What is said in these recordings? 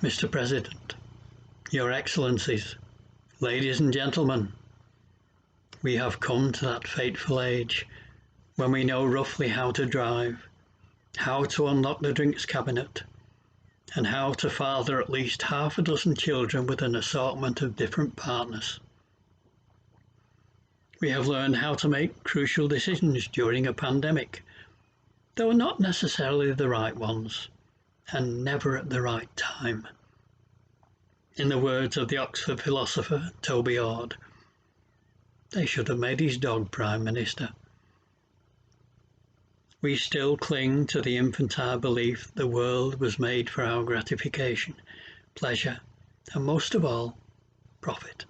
Mr. President, Your Excellencies, ladies and gentlemen, we have come to that fateful age when we know roughly how to drive, how to unlock the drinks cabinet, and how to father at least half a dozen children with an assortment of different partners. We have learned how to make crucial decisions during a pandemic, though not necessarily the right ones, and never at the right time. In the words of the Oxford philosopher Toby Ord, they should have made his dog Prime Minister. We still cling to the infantile belief that the world was made for our gratification, pleasure, and most of all, profit.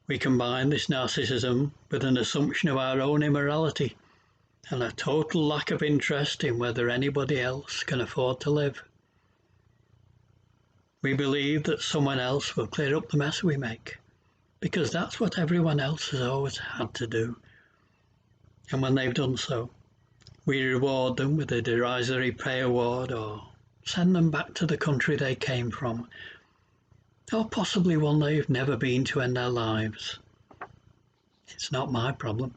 We combine this narcissism with an assumption of our own immorality and a total lack of interest in whether anybody else can afford to live. We believe that someone else will clear up the mess we make, because that's what everyone else has always had to do. And when they've done so, we reward them with a derisory pay award or send them back to the country they came from, or possibly one they've never been to in their lives. It's not my problem.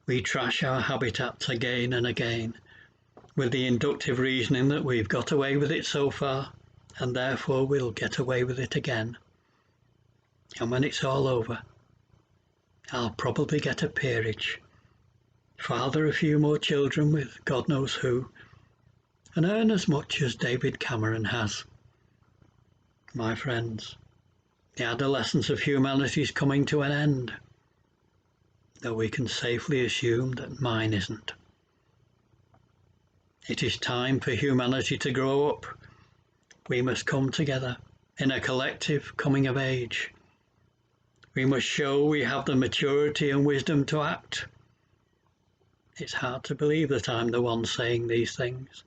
We trash our habitats again and again, with the inductive reasoning that we've got away with it so far, and therefore we'll get away with it again. And when it's all over, I'll probably get a peerage, father a few more children with God knows who, and earn as much as David Cameron has. My friends, the adolescence of humanity is coming to an end, though we can safely assume that mine isn't. It is time for humanity to grow up. We must come together in a collective coming of age. We must show we have the maturity and wisdom to act. It's hard to believe that I'm the one saying these things,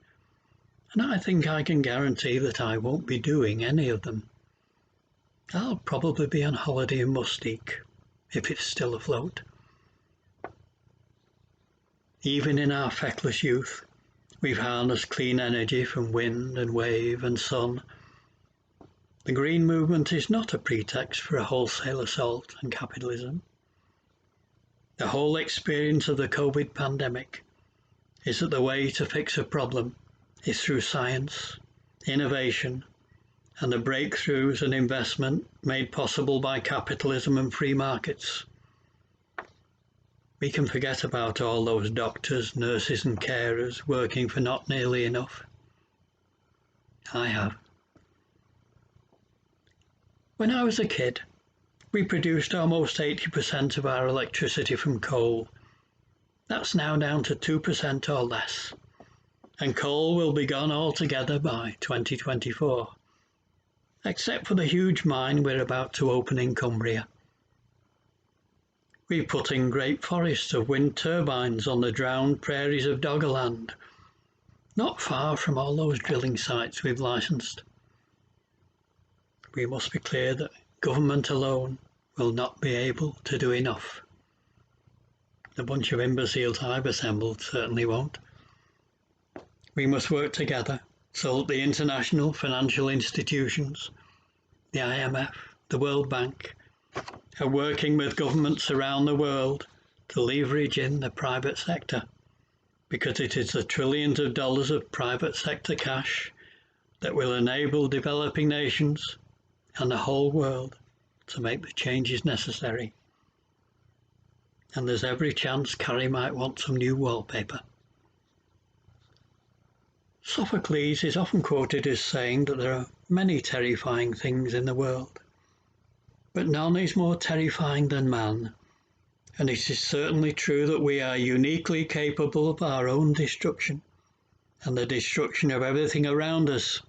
and I think I can guarantee that I won't be doing any of them. I'll probably be on holiday in Mustique, if it's still afloat. Even in our feckless youth, we've harnessed clean energy from wind and wave and sun. The green movement is not a pretext for a wholesale assault on capitalism. The whole experience of the COVID pandemic is that the way to fix a problem is through science, innovation, and the breakthroughs and investment made possible by capitalism and free markets. We can forget about all those doctors, nurses and carers working for not nearly enough. I have. When I was a kid, we produced almost 80% of our electricity from coal. That's now down to 2% or less, and coal will be gone altogether by 2024, except for the huge mine we're about to open in Cumbria. We put in great forests of wind turbines on the drowned prairies of Doggerland, not far from all those drilling sites we've licensed. We must be clear that government alone will not be able to do enough. The bunch of imbeciles I've assembled certainly won't. We must work together so that the international financial institutions, the IMF, the World Bank, are working with governments around the world to leverage in the private sector, because it is the trillions of dollars of private sector cash that will enable developing nations and the whole world to make the changes necessary. And there's every chance Carrie might want some new wallpaper. Sophocles is often quoted as saying that there are many terrifying things in the world, but none is more terrifying than man, and it is certainly true that we are uniquely capable of our own destruction and the destruction of everything around us.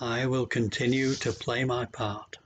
I will continue to play my part.